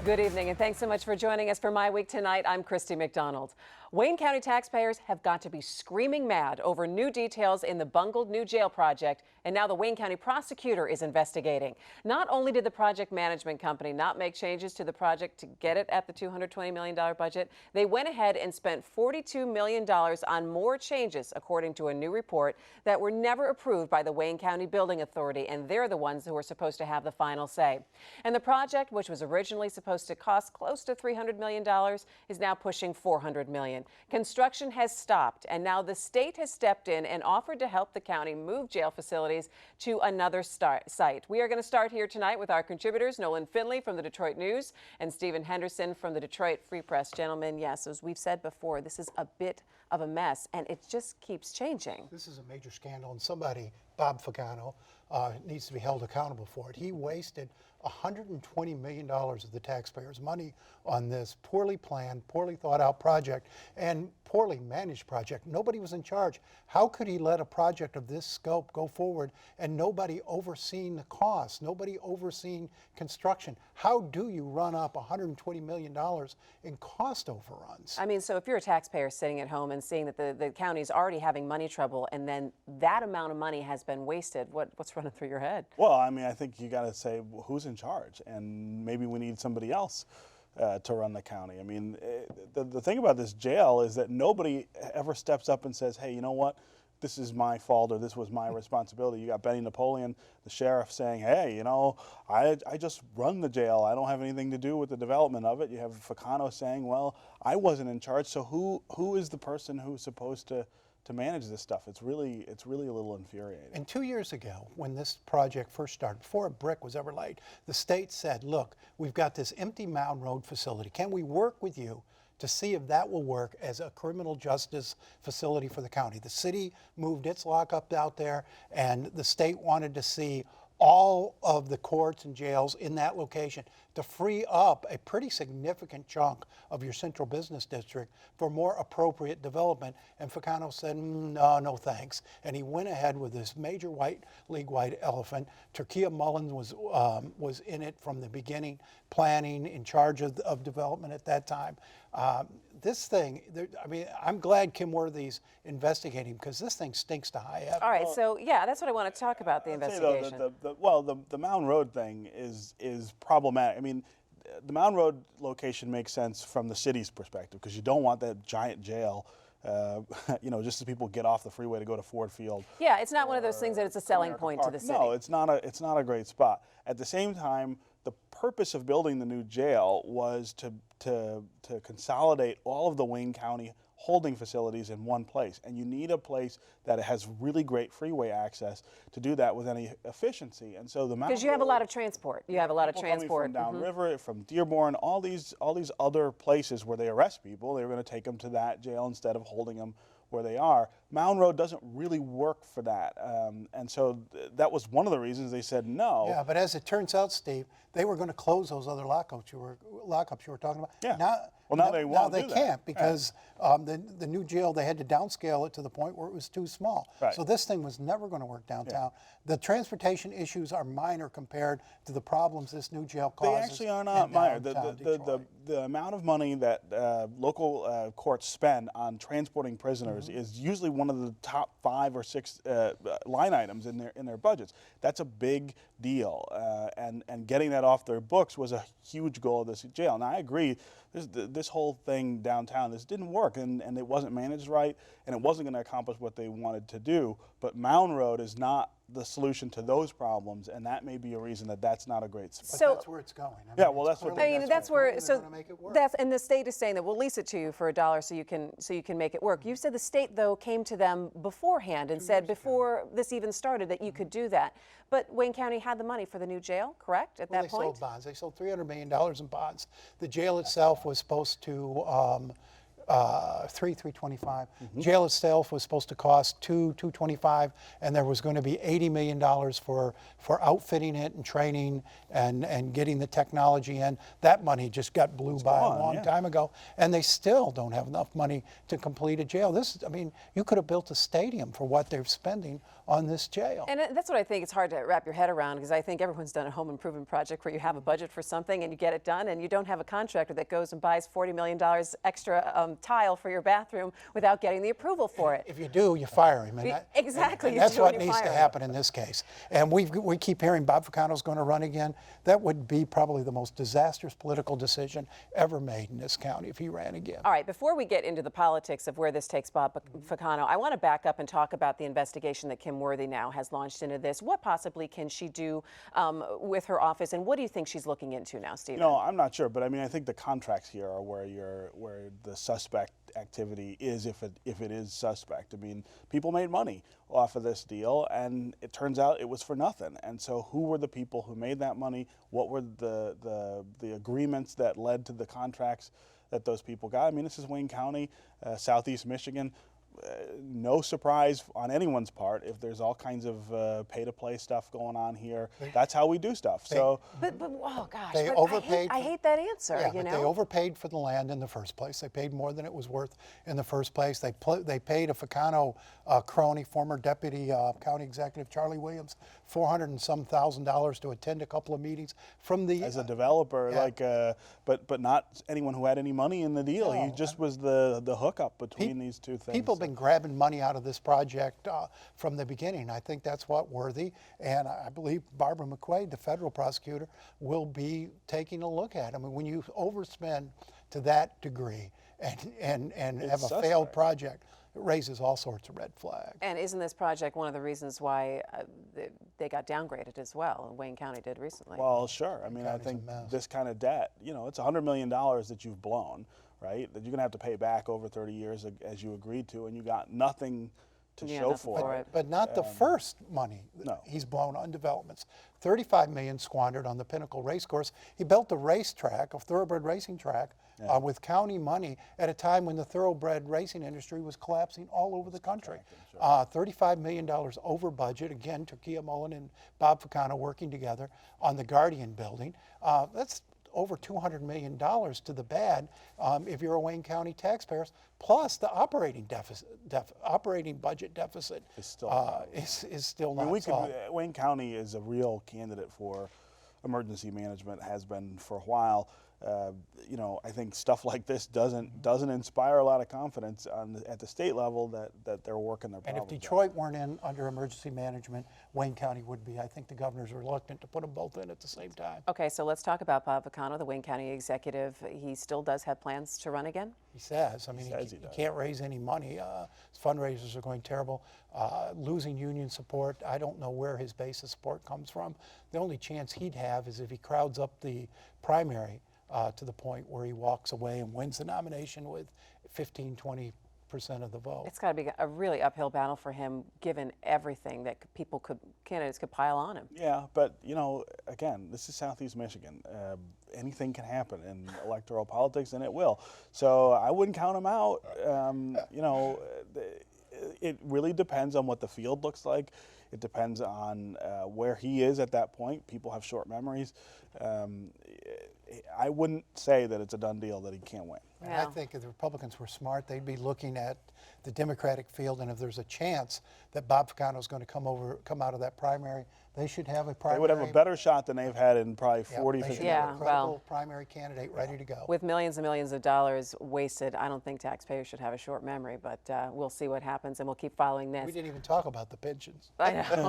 Good evening, and thanks so much for joining us for My Week tonight. I'm Christy McDonald. Wayne County taxpayers have got to be screaming mad over new details in the bungled new jail project, and now the Wayne County prosecutor is investigating. Not only did the project management company not make changes to the project to get it at the $220 million budget, they went ahead and spent $42 million on more changes, according to a new report, that were never approved by the Wayne County Building Authority, and they're the ones who are supposed to have the final say. And the project, which was originally supposed to cost close to $300 million, is now pushing $400 million. Construction has stopped, and now the state has stepped in and offered to help the county move jail facilities to another site. We are going to start here tonight with our contributors, Nolan Finley from the Detroit News and Stephen Henderson from the Detroit Free Press. Gentlemen, yes, as we've said before, this is a bit of a mess, and it just keeps changing. This is a major scandal, and somebody, Bob Fagano, needs to be held accountable for it. He wasted $120 million of the taxpayers' money on this poorly planned, poorly thought out project and poorly managed project. Nobody was in charge. How could he let a project of this scope go forward and nobody overseeing the cost, nobody overseeing construction? How do you run up $120 million in cost overruns? I mean, so if you're a taxpayer sitting at home and seeing that the county's already having money trouble and then that amount of money has been wasted, what's running through your head? Well, I mean, I think you got to say who's in charge, and maybe we need somebody else to run the county. I mean, the thing about this jail is that nobody ever steps up and says, hey, you know what? This is my fault, or this was my responsibility. You got Benny Napoleon, the sheriff, saying, hey, you know, I just run the jail. I don't have anything to do with the development of it. You have Fagano saying, well, I wasn't in charge. So who is the person who's supposed to manage this stuff? It's really a little infuriating. And 2 years ago, when this project first started, before a brick was ever laid, the state said, look, we've got this empty Mound Road facility. Can we work with you to see if that will work as a criminal justice facility for the county? The city moved its lockup out there, and the state wanted to see all of the courts and jails in that location to free up a pretty significant chunk of your central business district for more appropriate development. And Fagano said, no thanks. And he went ahead with this major league-wide elephant. Terkia Mullins was in it from the beginning, planning, in charge of development at that time. This thing, I mean, I'm glad Kim Worthy's investigating, because this thing stinks to high heaven. All right, so yeah, that's what I want to talk about, the investigation. The Mound Road thing is problematic. I mean, the Mound Road location makes sense from the city's perspective, because you don't want that giant jail, you know, just as people get off the freeway to go to Ford Field. Yeah, it's not one of those things that it's a selling point to the city. No, it's not a great spot. At the same time, the purpose of building the new jail was to consolidate all of the Wayne County holding facilities in one place, and you need a place that has really great freeway access to do that with any efficiency. And so because you have a lot of transport, you have a lot of transport from downriver, from Dearborn, all these other places where they arrest people. They were going to take them to that jail instead of holding them where they are. Mound Road doesn't really work for that, and so that was one of the reasons they said no. Yeah, but as it turns out, Steve, they were going to close those other lockups you were talking about. Yeah. Now they won't. Now they can't, because the new jail, they had to downscale it to the point where it was too small. Right. So this thing was never going to work downtown. Yeah. The transportation issues are minor compared to the problems this new jail causes. They actually are not minor. The amount of money that local courts spend on transporting prisoners is usually one of the top 5 or 6 line items in their budgets. That's a big deal, and getting that off their books was a huge goal of this jail. And I agree, this whole thing downtown, this didn't work, and it wasn't managed right, and it wasn't going to accomplish what they wanted to do. But Mound Road is not the solution to those problems, and that may be a reason that that's not a great spot. But that's where it's going. I mean, yeah, well, that's what that's where. So make it work. and the state is saying that we'll lease it to you for $1 so you can make it work. You said the state though came to them beforehand and said before this even started that you could do that. But Wayne County had the money for the new jail, correct? At that point, they sold bonds. They sold $300 million in bonds. The jail itself was supposed to 325. Jail itself was supposed to cost $225, and there was going to be $80 million for outfitting it and training and getting the technology in. That money just blew by a long time ago, and they still don't have enough money to complete a jail. I mean, you could have built a stadium for what they're spending on this jail. And that's what I think it's hard to wrap your head around, because I think everyone's done a home improvement project where you have a budget for something and you get it done, and you don't have a contractor that goes and buys $40 million extra tile for your bathroom without getting the approval for it. If you do, you fire him. Exactly. And that's what needs to happen in this case. And we keep hearing Bob Ficano's going to run again. That would be probably the most disastrous political decision ever made in this county if he ran again. All right, before we get into the politics of where this takes Bob Ficano, I want to back up and talk about the investigation that Kim Worthy now has launched into this. What possibly can she do with her office, and what do you think she's looking into now, Stephen? You know, I'm not sure, but I mean, I think the contracts here are where the suspect activity is, if it is suspect. I mean, people made money off of this deal, and it turns out it was for nothing. And so, who were the people who made that money? What were the agreements that led to the contracts that those people got? I mean, this is Wayne County, Southeast Michigan. No surprise on anyone's part if there's all kinds of pay-to-play stuff going on here. That's how we do stuff. But oh gosh, they overpaid. I hate that answer. Yeah, you know? They overpaid for the land in the first place. They paid more than it was worth in the first place. They paid a Ficano crony, former deputy county executive Charlie Williams, $400 and some thousand to attend a couple of meetings from the as a developer, but not anyone who had any money in the deal. No, he just was the hookup between these two things. People have been grabbing money out of this project from the beginning. I think that's what Worthy and I believe Barbara McQuaid, the federal prosecutor, will be taking a look at. I mean, when you overspend to that degree and have a failed project, it raises all sorts of red flags. And isn't this project one of the reasons why they got downgraded as well? Wayne County did recently. Well, sure. I mean, I think this kind of debt, you know, it's $100 million that you've blown, right? That you're going to have to pay back over 30 years as you agreed to, and you got nothing to show for it. But not the first money he's blown on developments. $35 million squandered on the Pinnacle Racecourse. He built a racetrack, a thoroughbred racing track, with county money at a time when the thoroughbred racing industry was collapsing all over the country. $35 million over budget. Again, Takia Mullen and Bob Ficano working together on the Guardian building. That's over $200 million to the bad if you're a Wayne County taxpayer, plus the operating budget deficit is still not solved. Wayne County is a real candidate for emergency management, has been for a while. You know, I think stuff like this doesn't inspire a lot of confidence at the state level that they're working their problems. And if Detroit weren't in under emergency management, Wayne County would be. I think the governor's reluctant to put them both in at the same time. Okay, so let's talk about Bob Ficano, the Wayne County executive. He still does have plans to run again? He says. I mean, he can't raise any money. His fundraisers are going terrible. Losing union support. I don't know where his base of support comes from. The only chance he'd have is if he crowds up the primary to the point where he walks away and wins the nomination with 15–20% of the vote. It's got to be a really uphill battle for him, given everything that candidates could pile on him. Yeah, but you know, again, this is Southeast Michigan. Anything can happen in electoral politics, and it will. So I wouldn't count him out. You know, it really depends on what the field looks like. It depends on where he is at that point. People have short memories. I wouldn't say that it's a done deal that he can't win. Yeah. I think if the Republicans were smart, they'd be looking at the Democratic field, and if there's a chance that Bob Ficano is going to come out of that primary, they should have a primary. They would have a better shot than they've had in probably 40, 50 years. Yeah, a credible primary candidate ready to go. With millions and millions of dollars wasted, I don't think taxpayers should have a short memory, but we'll see what happens, and we'll keep following this. We didn't even talk about the pensions. I know. Okay.